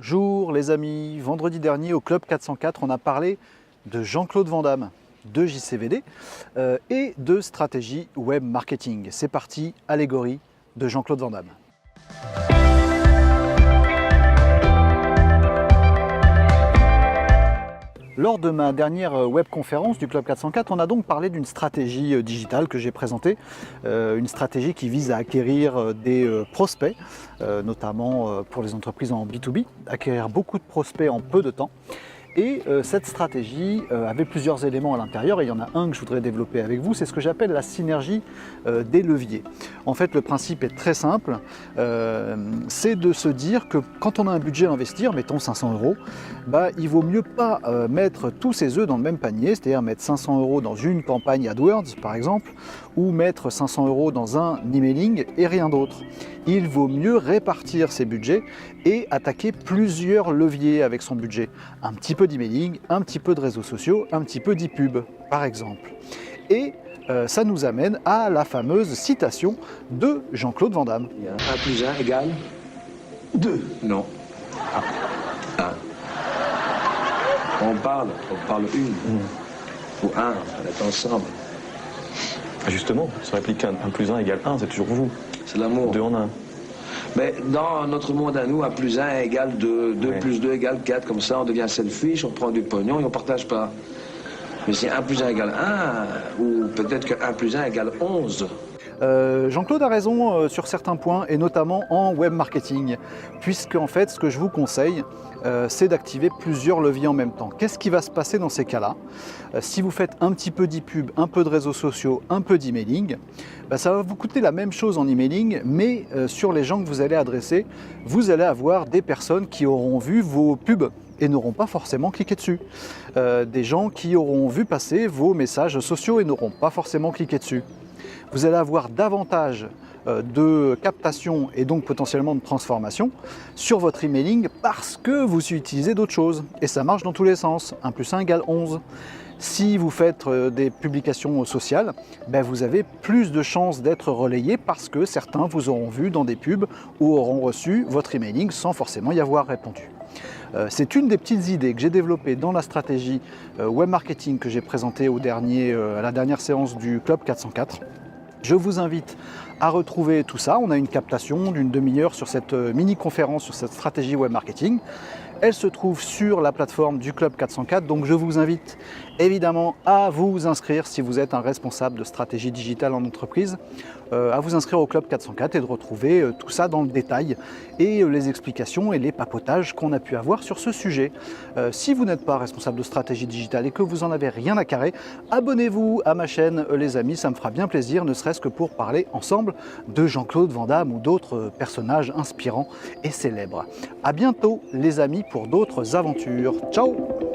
Bonjour les amis, vendredi dernier au Club 404 on a parlé de Jean-Claude Van Damme, de JCVD et de stratégie web marketing. C'est parti, allégorie de Jean-Claude Van Damme. Lors de ma dernière webconférence du Club 404, on a donc parlé d'une stratégie digitale que j'ai présentée, une stratégie qui vise à acquérir des prospects, notamment pour les entreprises en B2B, acquérir beaucoup de prospects en peu de temps. Et cette stratégie avait plusieurs éléments à l'intérieur et il y en a un que je voudrais développer avec vous, c'est ce que j'appelle la synergie des leviers. En fait, le principe est très simple, c'est de se dire que quand on a un budget à investir, mettons 500 €, il vaut mieux pas mettre tous ses œufs dans le même panier, c'est-à-dire mettre 500 € dans une campagne AdWords par exemple, ou mettre 500 € dans un emailing et rien d'autre. Il vaut mieux répartir ses budgets et attaquer plusieurs leviers avec son budget. Un petit peu d'emailing, un petit peu de réseaux sociaux, un petit peu d'e-pub par exemple. Et ça nous amène à la fameuse citation de Jean-Claude Van Damme. 1 plus 1 égale 2. Non. 1. On parle une. Ou un, on est ensemble. Justement, ça réplique 1 plus 1 égale 1, c'est toujours vous. C'est l'amour. 2 en 1. Mais dans notre monde à nous, 1 plus 1 égale 2, 2 plus 2 égale 4, comme ça on devient selfish, on prend du pognon et on partage pas. Mais si 1 plus 1 égale 1, ou peut-être que 1 plus 1 égale 11. Jean-Claude a raison sur certains points et notamment en web marketing, puisque en fait ce que je vous conseille c'est d'activer plusieurs leviers en même temps. Qu'est-ce qui va se passer dans ces cas-là? Si vous faites un petit peu d'e-pub, un peu de réseaux sociaux, un peu d'emailing, ça va vous coûter la même chose en emailing, mais sur les gens que vous allez adresser, vous allez avoir des personnes qui auront vu vos pubs et n'auront pas forcément cliqué dessus. Des gens qui auront vu passer vos messages sociaux et n'auront pas forcément cliqué dessus. Vous allez avoir davantage de captation et donc potentiellement de transformation sur votre emailing parce que vous utilisez d'autres choses. Et ça marche dans tous les sens. 1 plus 1 égale 11. Si vous faites des publications sociales, vous avez plus de chances d'être relayé parce que certains vous auront vu dans des pubs ou auront reçu votre emailing sans forcément y avoir répondu. C'est une des petites idées que j'ai développées dans la stratégie web marketing que j'ai présentée à la dernière séance du Club 404. Je vous invite à retrouver tout ça. On a une captation d'une demi-heure sur cette mini-conférence sur cette stratégie web marketing. Elle se trouve sur la plateforme du Club 404, donc je vous invite évidemment à vous inscrire si vous êtes un responsable de stratégie digitale en entreprise, à vous inscrire au Club 404 et de retrouver tout ça dans le détail et les explications et les papotages qu'on a pu avoir sur ce sujet. Si vous n'êtes pas responsable de stratégie digitale et que vous n'en avez rien à carrer, abonnez-vous à ma chaîne les amis, ça me fera bien plaisir, ne serait-ce que pour parler ensemble de Jean-Claude Van Damme ou d'autres personnages inspirants et célèbres. À bientôt les amis pour d'autres aventures. Ciao!